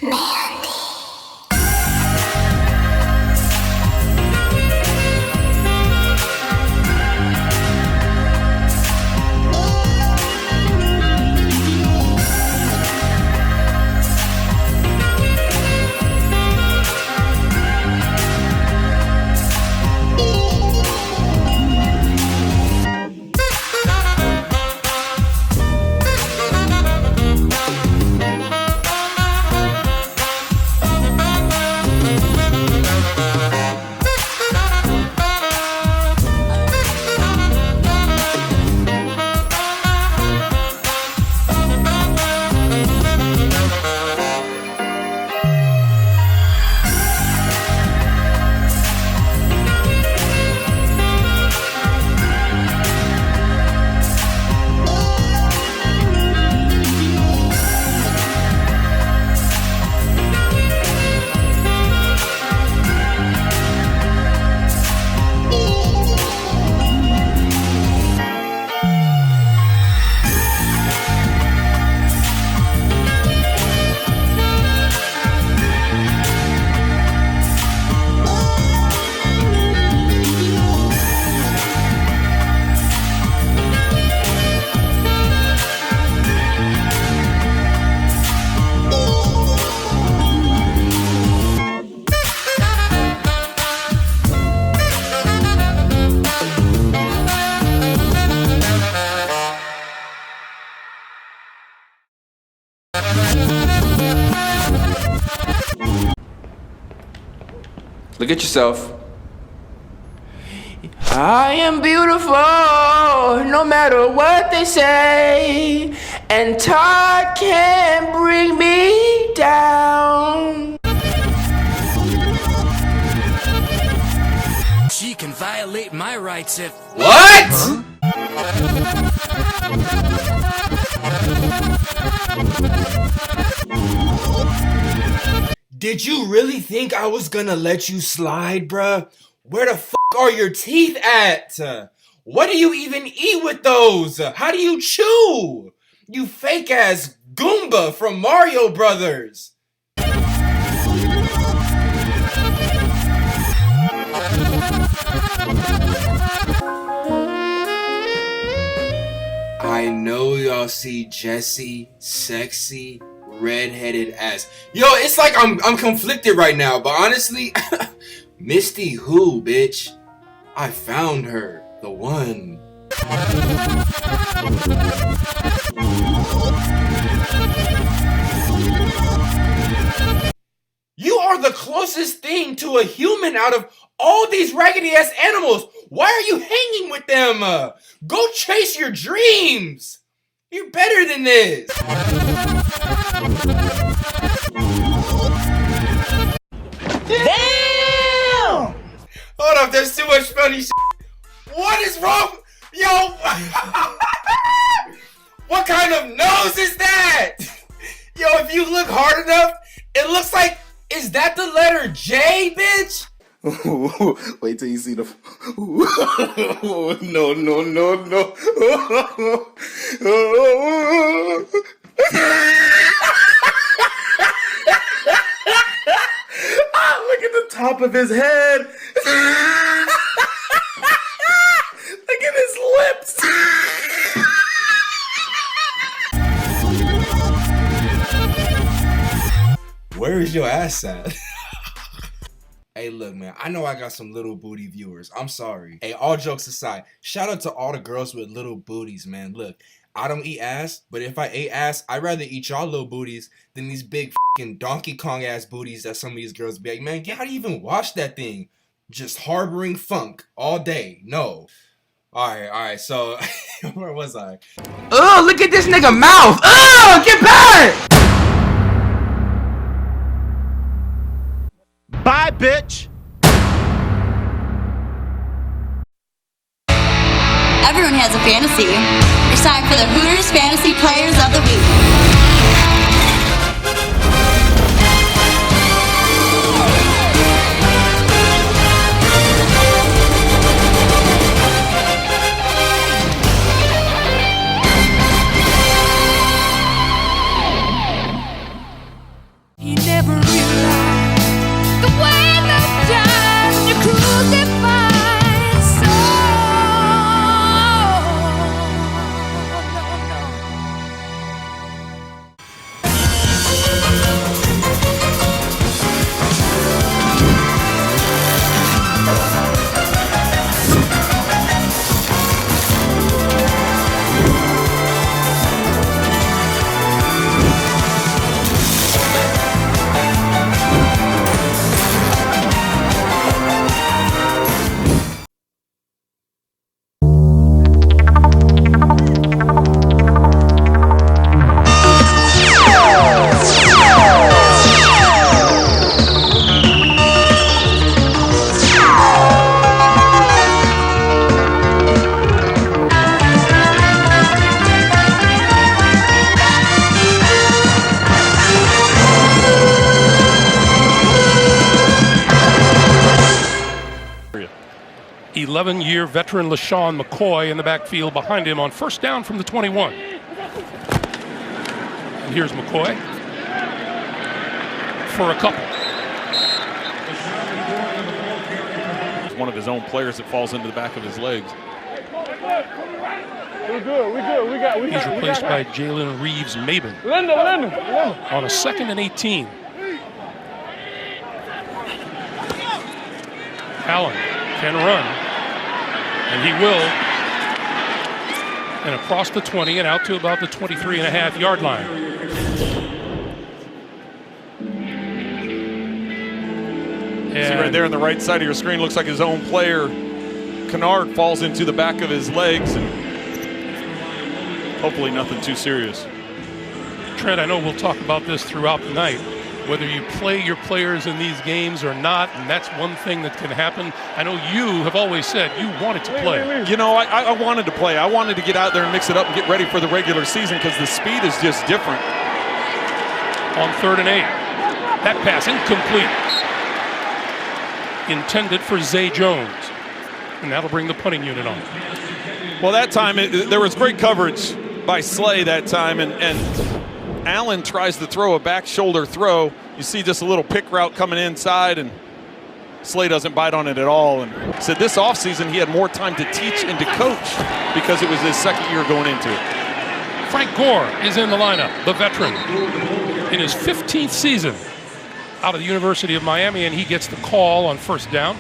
Look at yourself. I am beautiful, no matter what they say, and Todd can't bring me down. She can violate my rights if... What? Huh? Did you really think I was gonna let you slide, bruh? Where the f*** are your teeth at? What do you even eat with those? How do you chew? You fake ass Goomba from Mario Brothers. I know y'all see Jesse, sexy, red-headed ass. Yo, it's like I'm conflicted right now, but honestly, Misty who, bitch? I found her, the one. You are the closest thing to a human out of all these raggedy ass animals. Why are you hanging with them? Go chase your dreams. You're better than this. Damn! Hold up, there's too much funny shit. What is wrong? Yo! What kind of nose is that? Yo, if you look hard enough, it looks like, is that the letter J, bitch? Wait till you see the... No. Look at the top of his head. Look at his lips. Where is your ass at? Hey, look, man, I know I got some little booty viewers. I'm sorry. Hey, all jokes aside, shout out to all the girls with little booties, man. Look, I don't eat ass, but if I ate ass, I'd rather eat y'all little booties than these big fucking Donkey Kong ass booties that some of these girls be like, man, how do you even wash that thing? Just harboring funk all day. No. All right, so where was I? Oh, look at this nigga mouth. Oh, get back! Bye, bitch! Everyone has a fantasy. It's time for the Hooters Fantasy Players of the Week. He never The way that dies when you crucify Year veteran LaShawn McCoy in the backfield behind him on first down from the 21. And here's McCoy for a couple. One of his own players that falls into the back of his legs. We're good. He's replaced by Jalen Reeves-Maben on a 2nd and 18. Allen can run. And he will. And across the 20 and out to about the 23.5-yard line. See right there on the right side of your screen, looks like his own player, Kennard, falls into the back of his legs. And hopefully nothing too serious. Trent, I know we'll talk about this throughout the night, whether you play your players in these games or not, and that's one thing that can happen. I know you have always said you wanted to play. You know, I wanted to play. I wanted to get out there and mix it up and get ready for the regular season because the speed is just different. On 3rd and 8. That pass incomplete. Intended for Zay Jones. And that'll bring the punting unit on. Well, that time, there was great coverage by Slay that time, and Allen tries to throw a back shoulder throw. You see just a little pick route coming inside, and Slay doesn't bite on it at all. And said this offseason he had more time to teach and to coach because it was his second year going into it. Frank Gore is in the lineup, the veteran, in his 15th season out of the University of Miami, and he gets the call on first down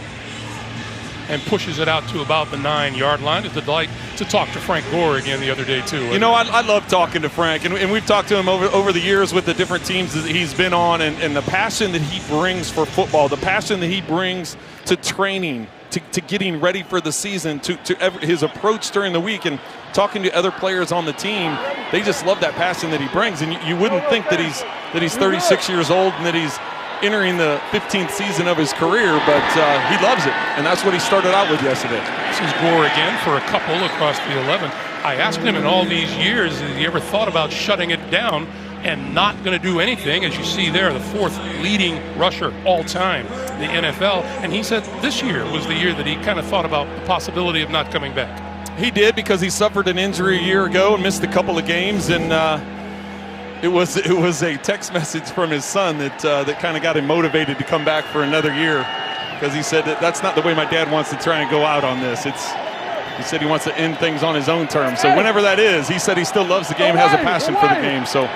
and pushes it out to about the 9-yard line. It's a delight to talk to Frank Gore again the other day, too. You know, I love talking to Frank, and we've talked to him over the years with the different teams that he's been on, and the passion that he brings for football, the passion that he brings to training, to getting ready for the season, to his approach during the week, and talking to other players on the team. They just love that passion that he brings, and you wouldn't think that he's 36 years old and that he's entering the 15th season of his career, but he loves it, and that's what he started out with yesterday. This is Gore again for a couple across the 11. I asked him in all these years, has he ever thought about shutting it down and not going to do anything? As you see there, the 4th leading rusher all time in the NFL, and he said this year was the year that he kind of thought about the possibility of not coming back. He did, because he suffered an injury a year ago and missed a couple of games, and it was a text message from his son that kind of got him motivated to come back for another year, because he said that's not the way my dad wants to try and go out on this. He said he wants to end things on his own terms. So whenever that is, he said he still loves the game, has a passion for the game. So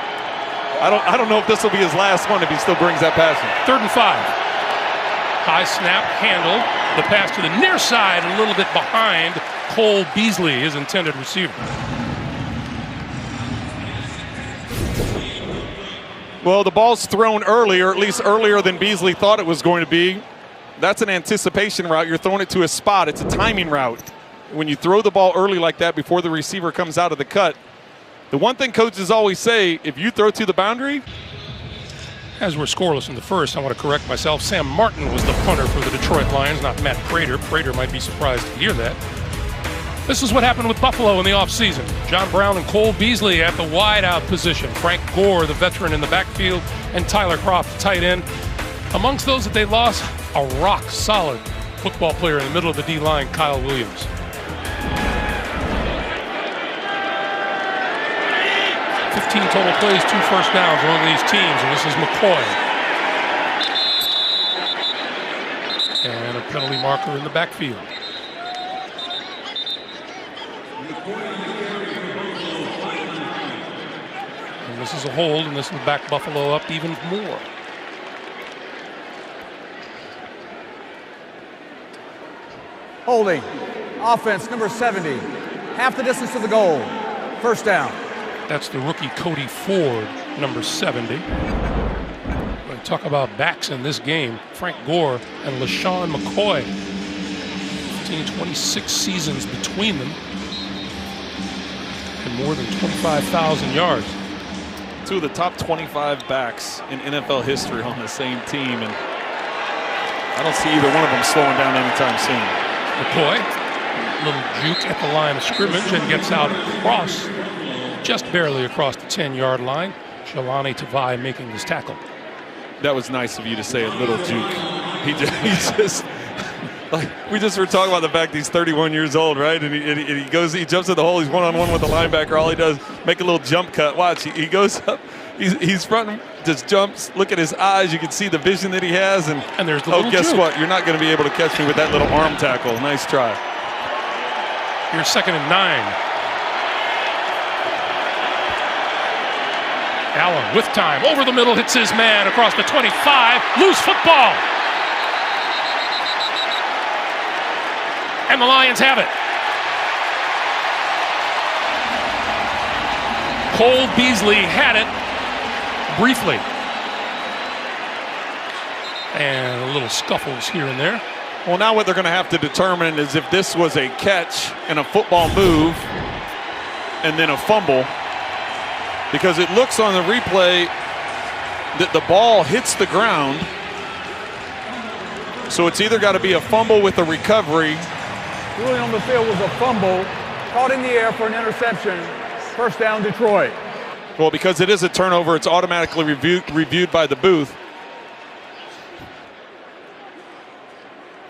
I don't know if this will be his last one if he still brings that passion. 3rd and 5. High snap, handle. The pass to the near side, a little bit behind Cole Beasley, his intended receiver. Well, the ball's thrown early, or at least earlier than Beasley thought it was going to be. That's an anticipation route. You're throwing it to a spot. It's a timing route. When you throw the ball early like that before the receiver comes out of the cut, the one thing coaches always say, if you throw to the boundary. As we're scoreless in the first, I want to correct myself. Sam Martin was the punter for the Detroit Lions, not Matt Prater. Prater might be surprised to hear that. This is what happened with Buffalo in the offseason. John Brown and Cole Beasley at the wideout position. Frank Gore, the veteran, in the backfield, and Tyler Kroft, the tight end. Amongst those that they lost, a rock-solid football player in the middle of the D-line, Kyle Williams. 15 total plays, 2 first downs, one of these teams, and this is McCoy. penalty marker in the backfield. And this is a hold, and this will back Buffalo up even more. Holding. Offense, number 70. Half the distance to the goal. First down. That's the rookie Cody Ford, number 70. When we talk about backs in this game, Frank Gore and LaShawn McCoy. 26 seasons between them. And more than 25,000 yards. Two of the top 25 backs in NFL history on the same team, and I don't see either one of them slowing down anytime soon. McCoy, little juke at the line of scrimmage and gets out across, just barely across the 10-yard line. Jelani Tavai making this tackle. That was nice of you to say a little juke. He just like, we just were talking about the fact he's 31 years old, right? And he jumps in the hole. He's one-on-one with the linebacker. All he does, make a little jump cut. Watch, he goes up. He's fronting, just jumps. Look at his eyes. You can see the vision that he has. And there's the little guess juke. what? You're not going to be able to catch me with that little arm tackle. Nice try. Here's 2nd and 9. Allen with time, over the middle, hits his man across the 25, loose football. And the Lions have it. Cole Beasley had it briefly. And a little scuffles here and there. Well, now what they're going to have to determine is if this was a catch and a football move and then a fumble. Because it looks on the replay that the ball hits the ground. So it's either got to be a fumble with a recovery. Ruling on the field was a fumble, caught in the air for an interception. First down, Detroit. Well, because it is a turnover, it's automatically reviewed by the booth.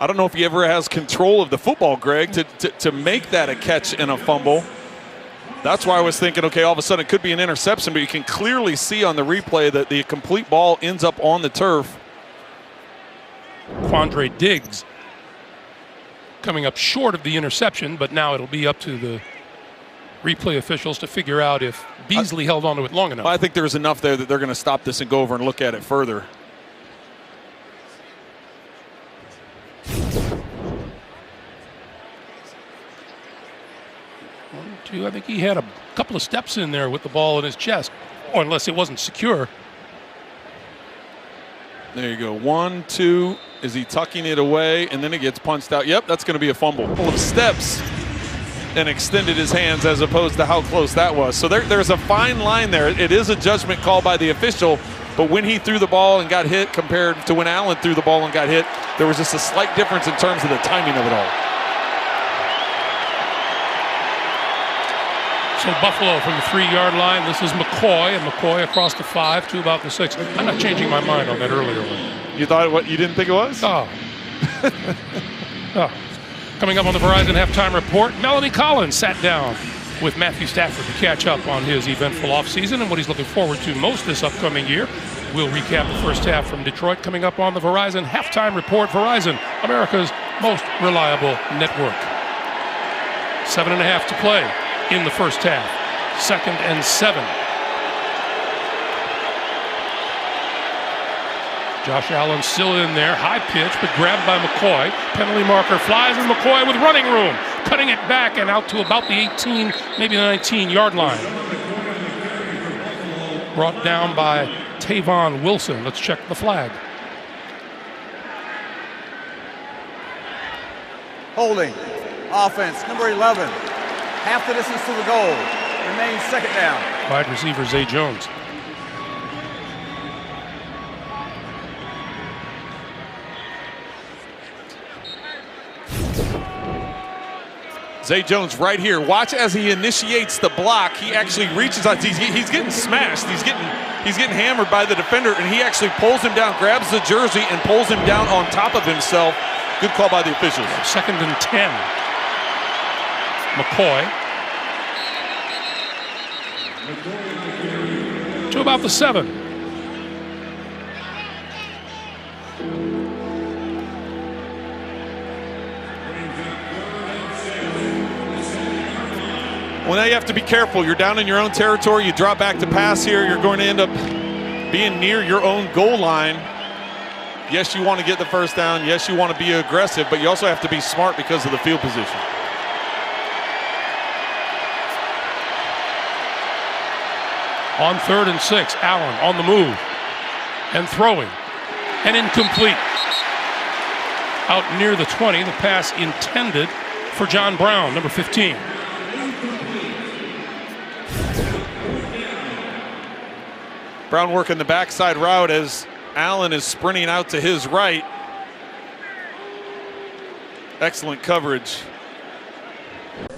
I don't know if he ever has control of the football, Greg, to make that a catch and a fumble. That's why I was thinking, okay, all of a sudden it could be an interception, but you can clearly see on the replay that the complete ball ends up on the turf. Quandre Diggs coming up short of the interception, but now it'll be up to the replay officials to figure out if Beasley held on to it long enough. I think there's enough there that they're going to stop this and go over and look at it further. I think he had a couple of steps in there with the ball in his chest, or unless it wasn't secure. There you go. 1, 2. Is he tucking it away? And then it gets punched out. Yep, that's going to be a fumble. A couple of steps and extended his hands as opposed to how close that was. So there's a fine line there. It is a judgment call by the official, but when he threw the ball and got hit compared to when Allen threw the ball and got hit, there was just a slight difference in terms of the timing of it all. So Buffalo from the 3-yard line. This is McCoy, and McCoy across the 5 to about the 6. I'm not changing my mind on that earlier one. You thought what? You didn't think it was? Oh. Oh. Coming up on the Verizon halftime report, Melanie Collins sat down with Matthew Stafford to catch up on his eventful offseason and what he's looking forward to most this upcoming year. We'll recap the first half from Detroit coming up on the Verizon halftime report. Verizon, America's most reliable network. 7.5 to play in the first half. 2nd and 7. Josh Allen still in there, high pitch, but grabbed by McCoy. Penalty marker flies, and McCoy with running room, cutting it back and out to about the 18, maybe the 19-yard line. Brought down by Tavon Wilson. Let's check the flag. Holding. Offense, number 11. Half the distance to the goal. Remains 2nd down. Wide receiver Zay Jones. Zay Jones right here. Watch as he initiates the block. He actually reaches out. He's getting smashed. He's getting hammered by the defender, and he actually pulls him down, grabs the jersey, and pulls him down on top of himself. Good call by the officials. 2nd and 10. McCoy to about the 7. Well, now you have to be careful. You're down in your own territory. You drop back to pass here. You're going to end up being near your own goal line. Yes, you want to get the first down. Yes, you want to be aggressive, but you also have to be smart because of the field position. On 3rd and 6, Allen on the move and throwing and incomplete. Out near the 20, the pass intended for John Brown, number 15. Brown working the backside route as Allen is sprinting out to his right. Excellent coverage.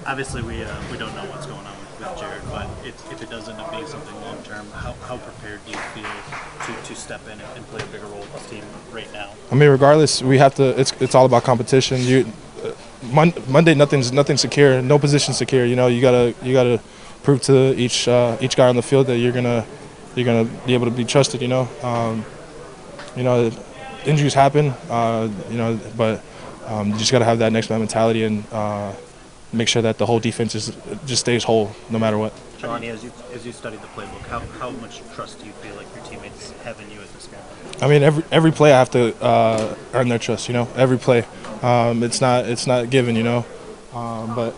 Obviously, we don't know what's going on with Jared, but if it does end up being something long term, how prepared do you feel to step in and play a bigger role with this team right now? I mean, regardless, we have to. It's all about competition. Monday, nothing's secure. No position secure. You know, you gotta prove to each guy on the field that you're gonna be able to be trusted. You know, injuries happen. But you just gotta have that next man mentality and make sure that the whole defense just stays whole no matter what. Johnny, as you studied the playbook, how much trust do you feel like your teammates have in you as this guy? I mean, every play I have to earn their trust. You know, every play. It's not given. You know, but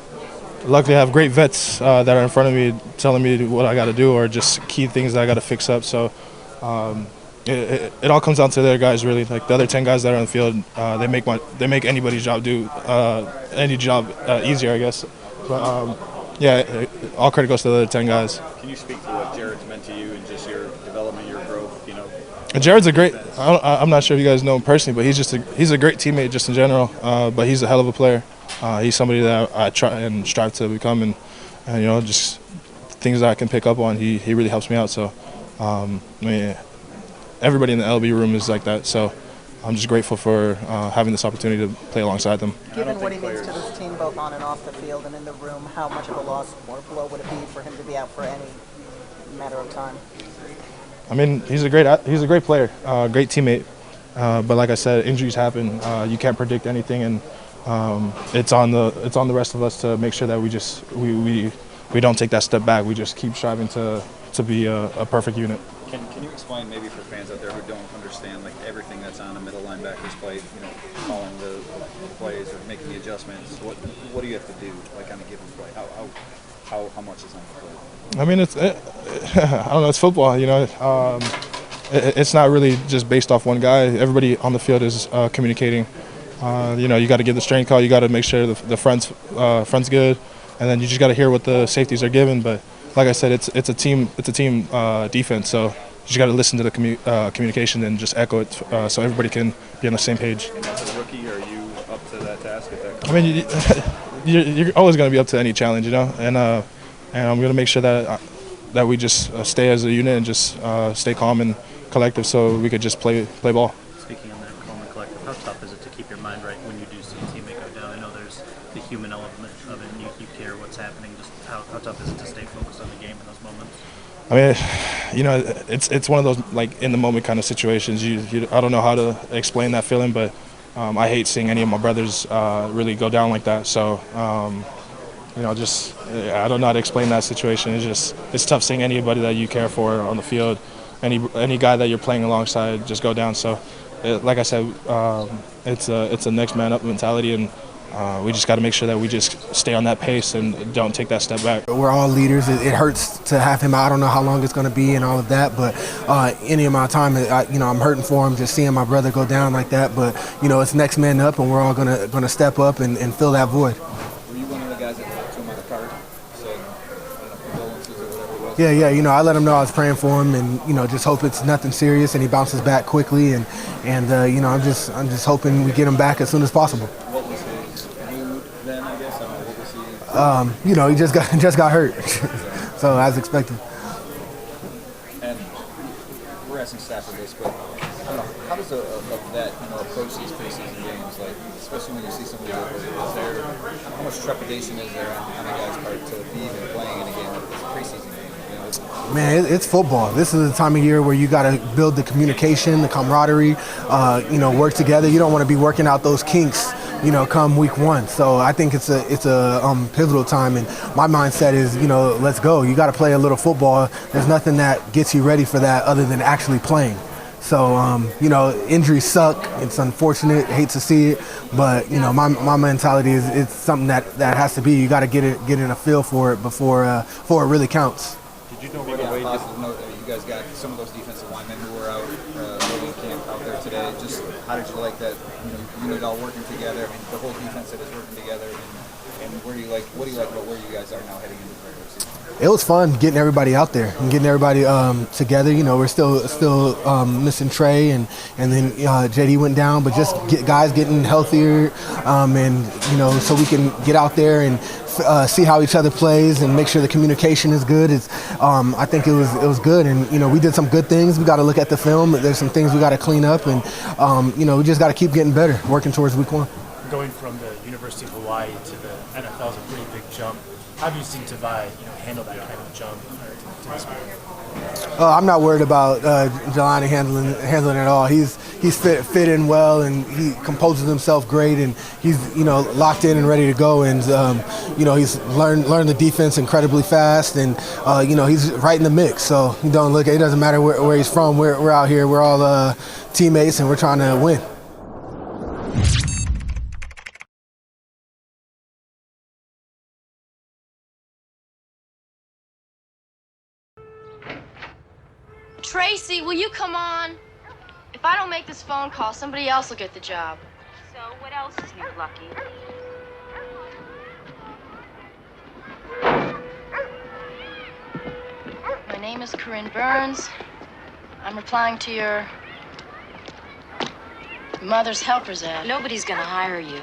luckily I have great vets that are in front of me telling me what I got to do or just key things that I got to fix up. So it all comes down to their guys really. Like the other 10 guys that are on the field, they make anybody's job any job easier, I guess. But yeah, all credit goes to the other 10 guys. Can you speak to what Jared's meant to you and just your development, your growth? You know, Jared's a great. I'm not sure if you guys know him personally, but he's a great teammate just in general. But he's a hell of a player. He's somebody that I try and strive to become, and you know, just things that I can pick up on. He really helps me out. So I mean, everybody in the LB room is like that. So I'm just grateful for having this opportunity to play alongside them. Given what he means to this team, both on and off the field and in the room, how much of a loss or blow would it be for him to be out for any matter of time? I mean, he's a great player, great teammate. But like I said, injuries happen. You can't predict anything, and it's on the rest of us to make sure that we don't take that step back. We just keep striving to be a perfect unit. Can you explain maybe for fans out there who don't understand like everything that's on a middle linebacker's plate, you know, calling the plays or making the adjustments? What do you have to do like on a given play? How much is on the plate? I mean, I don't know. It's football, you know. It's not really just based off one guy. Everybody on the field is communicating. You know, you got to give the strength call. You got to make sure the front's good, and then you just got to hear what the safeties are given. But like I said, it's a team defense. So you just got to listen to the communication and just echo it so everybody can be on the same page. And as a rookie, are you up to that task? I mean, you're always going to be up to any challenge, you know, and I'm going to make sure that we just stay as a unit and just stay calm and collective, so we could just play ball. Speaking of that calm and collective, how tough is it to keep your mind right when you do see a teammate go down? I know there's the human element of it, and you care what's happening. Just how tough is it to stay focused on the game in those moments? I mean, you know, it's one of those like in the moment kind of situations. I don't know how to explain that feeling, but I hate seeing any of my brothers really go down like that. So. You know, just I don't know how to explain that situation. It's tough seeing anybody that you care for on the field, any guy that you're playing alongside just go down. So, like I said, it's a next man up mentality, and we just got to make sure that we just stay on that pace and don't take that step back. We're all leaders. It hurts to have him out. I don't know how long it's going to be and all of that, but any amount of time, I'm hurting for him just seeing my brother go down like that. But you know, it's next man up, and we're all gonna step up and fill that void. Yeah, you know, I let him know I was praying for him, and you know, just hope it's nothing serious and he bounces back quickly, and you know, I'm just hoping we get him back as soon as possible. What was his mood then? I guess what was he? You know, he just got hurt, so as expected. And we're asking Stafford this, but I don't know, how does a vet, you know, approach these preseason games, like especially when you see somebody like this? Is there how much trepidation is there on a guy's part to be even playing in a game like this preseason game? Man, it's football. This is the time of year where you got to build the communication, the camaraderie, you know, work together. You don't want to be working out those kinks come week 1. So I think it's a pivotal time, and my mindset is, let's go. You got to play a little football. There's nothing that gets you ready for that other than actually playing. So, injuries suck. It's unfortunate. Hate to see it. But, my mentality is it's something that has to be. You got to get in a feel for it before it really counts. Did you know right away, positive note, that you guys got some of those defensive linemen who were out early in camp out there today? Just how did you like that? You all working together. I mean, the whole defense that is working together. And what do you like about where you guys are now heading into the regular season? It was fun getting everybody out there and getting everybody together. We're still missing Trey, and then JD went down, but just guys getting healthier, and so we can get out there and see how each other plays and make sure the communication is good. I think it was good, and we did some good things. We got to look at the film. There's some things we got to clean up, and we just got to keep getting better, working towards week 1. Going from the University of Hawaii to the NFL is a pretty big jump. How have you seen Tavai handle that kind of jump to this point? I'm not worried about Jelani handling it at all. He's fit in well, and he composes himself great, and he's locked in and ready to go. And he's learned the defense incredibly fast, and he's right in the mix. So it doesn't matter where he's from. We're out here. We're all teammates, and we're trying to win. Tracy, will you come on? If I don't make this phone call, somebody else will get the job. So, what else is new, Lucky? My name is Corinne Burns. I'm replying to your mother's helper's ad. Nobody's gonna hire you.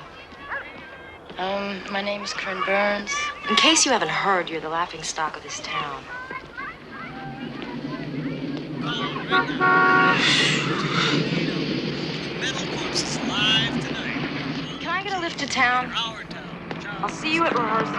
My name is Corinne Burns. In case you haven't heard, you're the laughingstock of this town. Can I get a lift to town? I'll see you at rehearsal.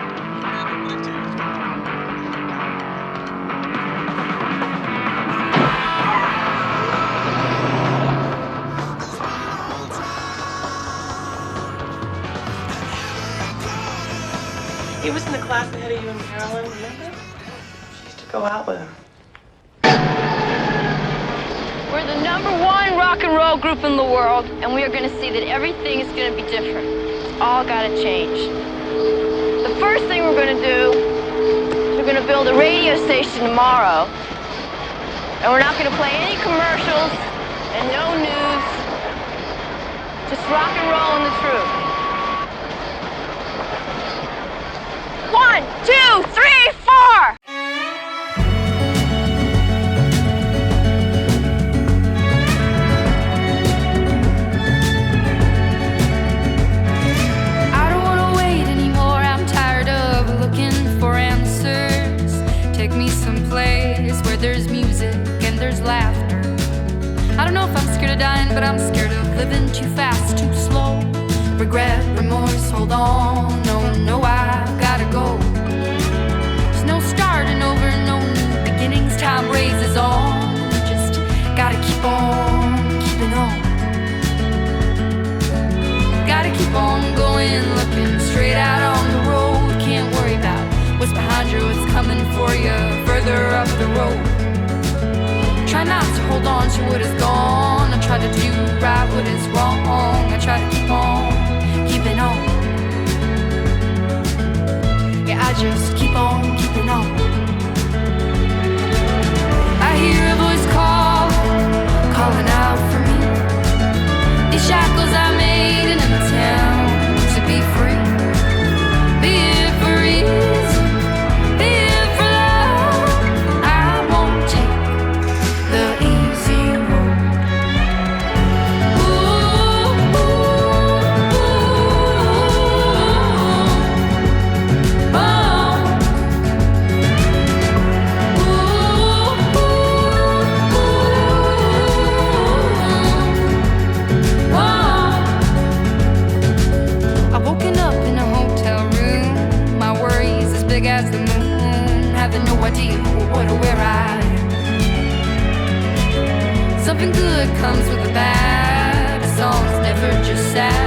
He was in the class ahead of you in Maryland, remember? She used to go out with him. We're the #1 rock and roll group in the world, and we are going to see that everything is going to be different. It's all got to change. The first thing we're going to do is we're going to build a radio station tomorrow, and we're not going to play any commercials and no news, just rock and roll and the truth. 1, 2, 3, 4! There's music and there's laughter. I don't know if I'm scared of dying, but I'm scared of living too fast, too slow. Regret, remorse, hold on. No, I've gotta go. There's no starting over, no new beginnings. Time raises on. Just gotta keep on keeping on. Gotta keep on going, looking straight out on the road. Can't worry about what's behind you, what's coming for you further up the road. Try not to hold on to what is gone. I try to do right what is wrong. I try to keep on keeping on. Yeah, I just keep on keeping on. I hear a voice calling out for me. These shackles I made in a town to be free. Be it for ease. As the moon, having no idea what or where I am. Something good comes with the bad. A song's never just sad.